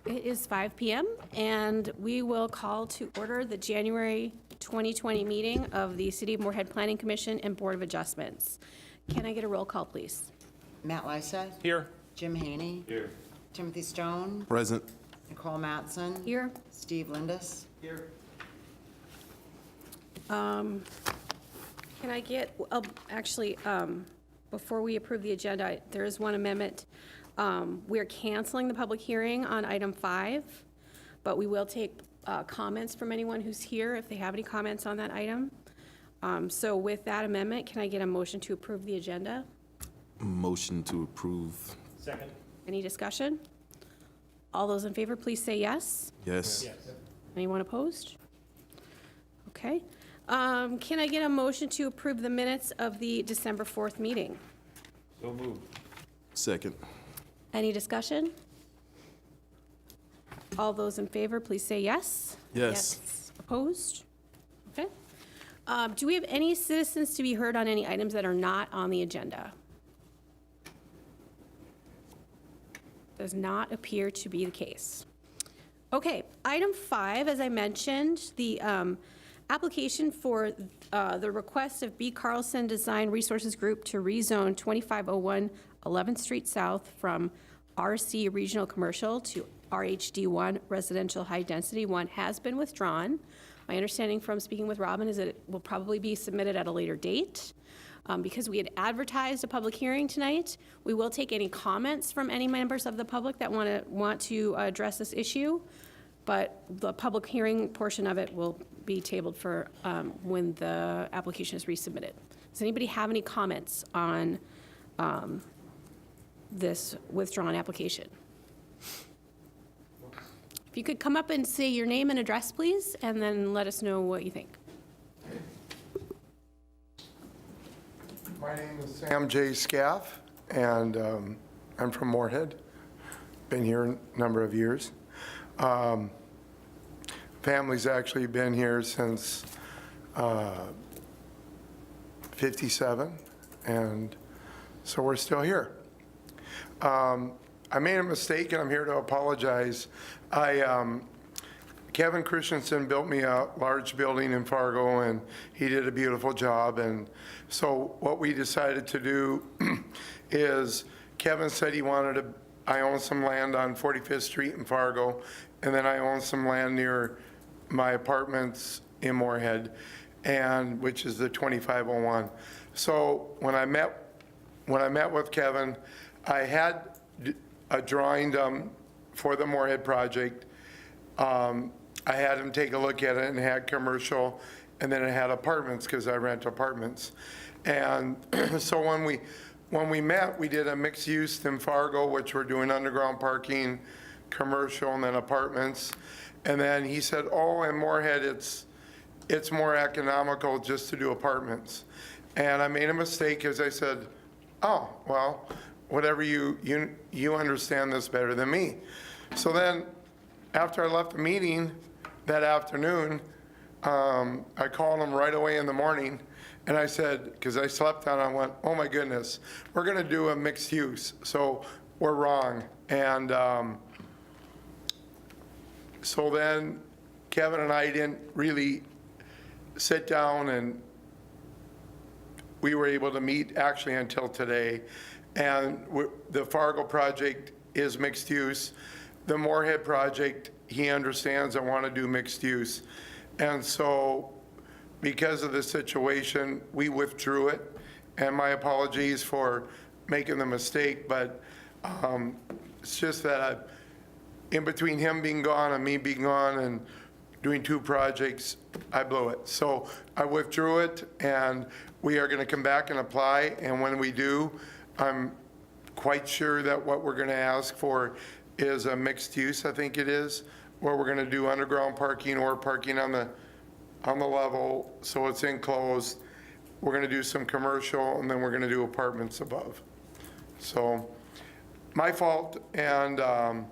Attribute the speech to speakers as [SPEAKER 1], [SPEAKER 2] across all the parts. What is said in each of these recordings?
[SPEAKER 1] It is 5 p.m. and we will call to order the January 2020 meeting of the City of Moorhead Planning Commission and Board of Adjustments. Can I get a roll call, please?
[SPEAKER 2] Matt Lysett.
[SPEAKER 3] Here.
[SPEAKER 2] Jim Haney.
[SPEAKER 3] Here.
[SPEAKER 2] Timothy Stone.
[SPEAKER 4] Present.
[SPEAKER 2] Nicole Mattson.
[SPEAKER 1] Here.
[SPEAKER 2] Steve Lindus.
[SPEAKER 3] Here.
[SPEAKER 1] Can I get, before we approve the agenda, there is one amendment. We're canceling the public hearing on item 5, but we will take comments from anyone who's here if they have any comments on that item. So with that amendment, can I get a motion to approve the agenda?
[SPEAKER 4] Motion to approve.
[SPEAKER 3] Second.
[SPEAKER 1] Any discussion? All those in favor, please say yes.
[SPEAKER 4] Yes.
[SPEAKER 3] Yes.
[SPEAKER 1] Anyone opposed? Okay. Can I get a motion to approve the minutes of the December 4th meeting?
[SPEAKER 3] So moved.
[SPEAKER 4] Second.
[SPEAKER 1] Any discussion? All those in favor, please say yes.
[SPEAKER 4] Yes.
[SPEAKER 1] Opposed? Okay. Do we have any citizens to be heard on any items that are not on the agenda? Does not appear to be the case. Okay, item 5, as I mentioned, the application for the request of B. Carlson Design Resources Group to rezone 2501 11th Street South from RC Regional Commercial to RHD1 Residential High Density 1 has been withdrawn. My understanding from speaking with Robin is that it will probably be submitted at a later date. Because we had advertised a public hearing tonight, we will take any comments from any members of the public that want to address this issue, but the public hearing portion of it will be tabled for when the application is resubmitted. Does anybody have any comments on this withdrawn application? If you could come up and say your name and address, please, and then let us know what you think.
[SPEAKER 5] My name is Sam J. Scaff, and I'm from Moorhead. Been here a number of years. Family's actually been here since 57, and so we're still here. I made a mistake, and I'm here to apologize. Kevin Christensen built me a large building in Fargo, and he did a beautiful job. And so what we decided to do is Kevin said he wanted to, I own some land on 45th Street in Fargo, and then I own some land near my apartments in Moorhead, and which is the 2501. So when I met with Kevin, I had a drawing done for the Moorhead project. I had him take a look at it, and it had commercial, and then it had apartments because I rent apartments. And so when we met, we did a mixed use in Fargo, which we're doing underground parking, commercial, and then apartments. And then he said, oh, in Moorhead, it's more economical just to do apartments. And I made a mistake because I said, oh, well, whatever, you understand this better than me. So then after I left the meeting that afternoon, I called him right away in the morning, and I said, because I slept on it, I went, oh my goodness, we're going to do a mixed use, so we're wrong. And so then Kevin and I didn't really sit down, and we were able to meet actually until today. And the Fargo project is mixed use. The Moorhead project, he understands I want to do mixed use. And so because of the situation, we withdrew it. And my apologies for making the mistake, but it's just that in between him being gone and me being gone and doing 2 projects, I blew it. So I withdrew it, and we are going to come back and apply. And when we do, I'm quite sure that what we're going to ask for is a mixed use, I think it is, where we're going to do underground parking or parking on the level, so it's enclosed. We're going to do some commercial, and then we're going to do apartments above. So my fault, and I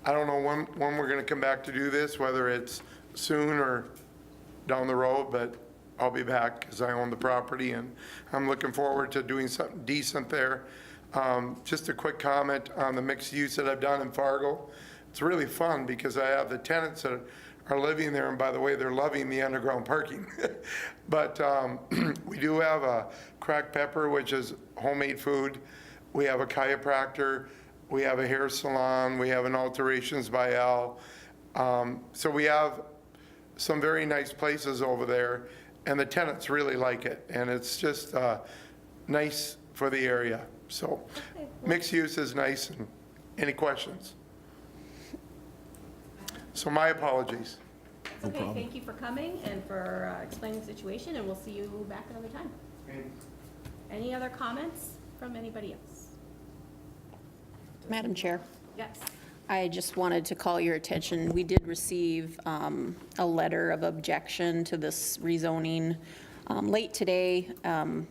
[SPEAKER 5] don't know when we're going to come back to do this, whether it's soon or down the road, but I'll be back because I own the property, and I'm looking forward to doing something decent there. Just a quick comment on the mixed use that I've done in Fargo. it's really fun because I have the tenants that are living there, and by the way, they're loving the underground parking. But we do have a cracked pepper, which is homemade food. We have a chiropractor. We have a hair salon. We have an Alterations by Al. So we have some very nice places over there, and the tenants really like it. And it's just nice for the area. So mixed use is nice. And any questions? So my apologies.
[SPEAKER 1] It's okay, thank you for coming and for explaining the situation, and we'll see you back another time. Any other comments from anybody else?
[SPEAKER 6] Madam Chair,
[SPEAKER 1] Yes.
[SPEAKER 6] I just wanted to call your attention. We did receive a letter of objection to this rezoning late today. I'm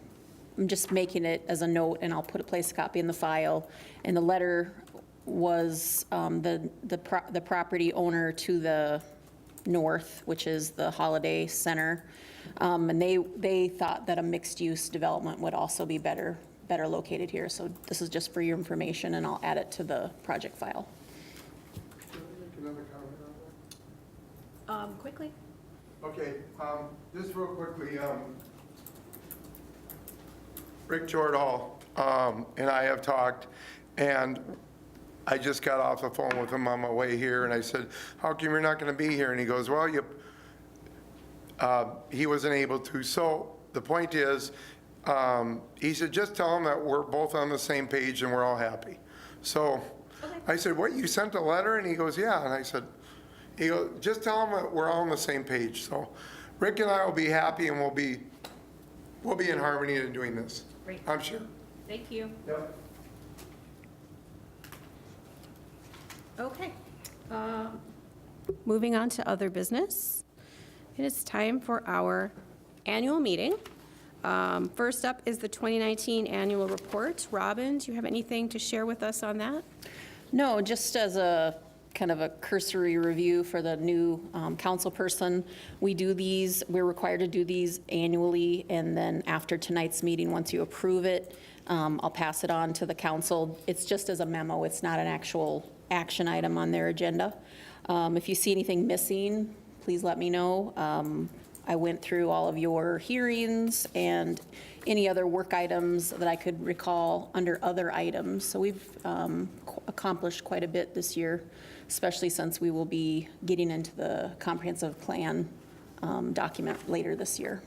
[SPEAKER 6] just making it as a note, and I'll place a copy in the file. And the letter was the property owner to the north, which is the Holiday Center. And they thought that a mixed-use development would also be better located here. So this is just for your information, and I'll add it to the project file.
[SPEAKER 1] Quickly.
[SPEAKER 5] Okay, just real quickly, Rick Jordahl and I have talked, and I just got off the phone with him on my way here, and I said, how come you're not going to be here? And he goes, well, he wasn't able to. So the point is, he said, just tell him that we're both on the same page and we're all happy. So I said, what, you sent a letter? And he goes, yeah. And I said, he goes, just tell him that we're all on the same page. So Rick and I will be happy, and we'll be in harmony in doing this.
[SPEAKER 1] Great.
[SPEAKER 5] I'm sure.
[SPEAKER 1] Thank you.
[SPEAKER 5] Yep.
[SPEAKER 1] Okay. Moving on to other business. It is time for our annual meeting. First up is the 2019 annual report. Robin, do you have anything to share with us on that?
[SPEAKER 6] No, just as a kind of a cursory review for the new council person, we're required to do these annually, and then after tonight's meeting, once you approve it, I'll pass it on to the council. It's just as a memo, it's not an actual action item on their agenda. If you see anything missing, please let me know. I went through all of your hearings and any other work items that I could recall under other items. So we've accomplished quite a bit this year, especially since we will be getting into the comprehensive plan document later this year.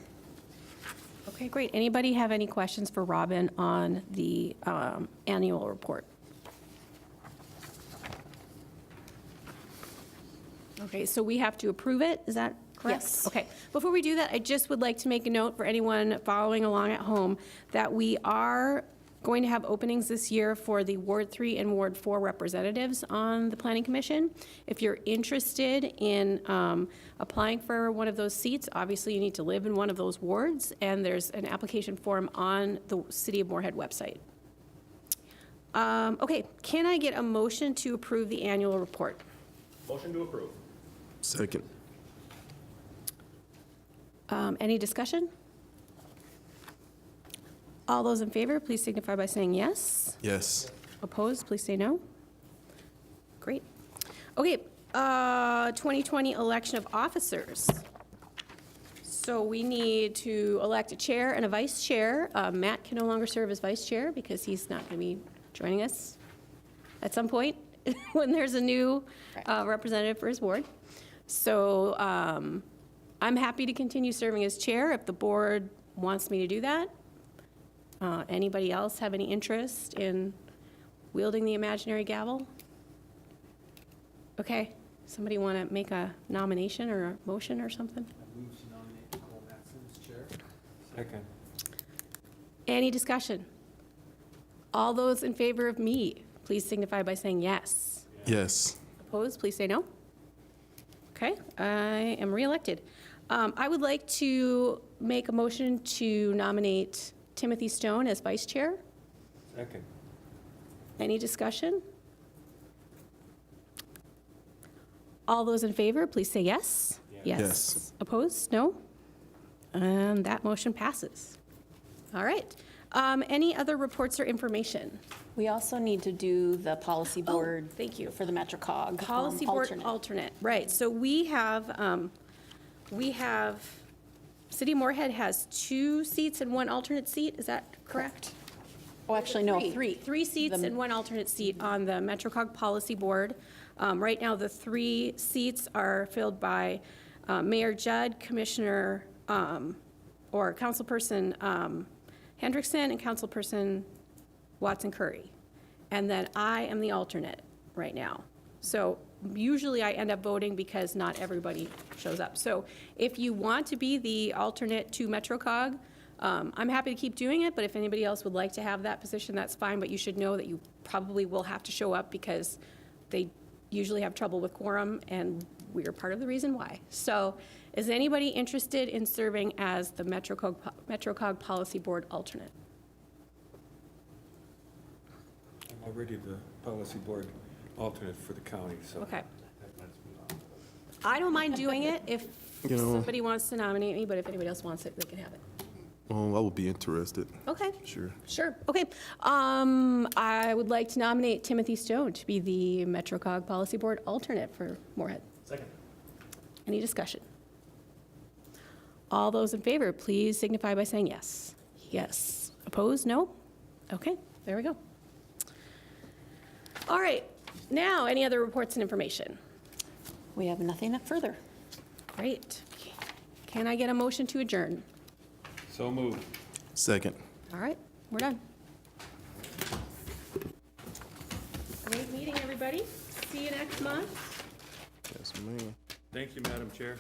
[SPEAKER 1] Okay, great. Anybody have any questions for Robin on the annual report? Okay, so we have to approve it, is that correct?
[SPEAKER 6] Yes.
[SPEAKER 1] Okay, before we do that, I just would like to make a note for anyone following along at home that we are going to have openings this year for the Ward 3 and Ward 4 representatives on the Planning Commission. If you're interested in applying for one of those seats, obviously you need to live in one of those wards, and there's an application form on the City of Moorhead website. Okay, can I get a motion to approve the annual report?
[SPEAKER 3] Motion to approve.
[SPEAKER 4] Second.
[SPEAKER 1] Any discussion? All those in favor, please signify by saying yes.
[SPEAKER 4] Yes.
[SPEAKER 1] Opposed, please say no. Great. Okay, 2020 election of officers. So we need to elect a chair and a vice chair. Matt can no longer serve as vice chair because he's not going to be joining us at some point when there's a new representative for his ward. So I'm happy to continue serving as chair if the board wants me to do that. Anybody else have any interest in wielding the imaginary gavel? Okay, somebody want to make a nomination or a motion or something?
[SPEAKER 7] I move to nominate Nicole Matson as chair.
[SPEAKER 3] Second.
[SPEAKER 1] Any discussion? All those in favor of me, please signify by saying yes.
[SPEAKER 4] Yes.
[SPEAKER 1] Opposed, please say no. Okay, I am reelected. I would like to make a motion to nominate Timothy Stone as vice chair.
[SPEAKER 3] Second.
[SPEAKER 1] Any discussion? All those in favor, please say yes.
[SPEAKER 4] Yes.
[SPEAKER 1] Opposed? No? And that motion passes. All right. Any other reports or information?
[SPEAKER 6] We also need to do the policy board.
[SPEAKER 1] thank you.
[SPEAKER 6] For the MetroCog.
[SPEAKER 1] Policy board alternate, right. So we have, City of Moorhead has 2 seats and 1 alternate seat, is that correct?
[SPEAKER 6] Oh, actually, no, 3.
[SPEAKER 1] 3 seats and 1 alternate seat on the MetroCog Policy Board. Right now, the 3 seats are filled by Mayor Judd, Commissioner, or Councilperson Hendrickson, and Councilperson Watson Curry. And then I am the alternate right now. So usually I end up voting because not everybody shows up. So if you want to be the alternate to MetroCog, I'm happy to keep doing it, but if anybody else would like to have that position, that's fine, but you should know that you probably will have to show up because they usually have trouble with quorum, and we're part of the reason why. So is anybody interested in serving as the MetroCog Policy Board alternate?
[SPEAKER 3] I'm already the policy board alternate for the county, so.
[SPEAKER 1] Okay. I don't mind doing it if
[SPEAKER 4] You know-
[SPEAKER 1] somebody wants to nominate me, but if anybody else wants it, they can have it.
[SPEAKER 4] Oh, I would be interested,
[SPEAKER 1] Okay.
[SPEAKER 4] sure.
[SPEAKER 1] Sure, okay. I would like to nominate Timothy Stone to be the MetroCog Policy Board alternate for Moorhead.
[SPEAKER 3] Second.
[SPEAKER 1] Any discussion? All those in favor, please signify by saying yes. Yes. Opposed, no? Okay, there we go. All right, now, any other reports and information?
[SPEAKER 6] We have nothing further.
[SPEAKER 1] Great. Can I get a motion to adjourn?
[SPEAKER 3] So moved.
[SPEAKER 4] Second.
[SPEAKER 1] All right, we're done. Great meeting, everybody. See you next month.
[SPEAKER 4] Yes, ma'am.
[SPEAKER 3] Thank you, Madam Chair.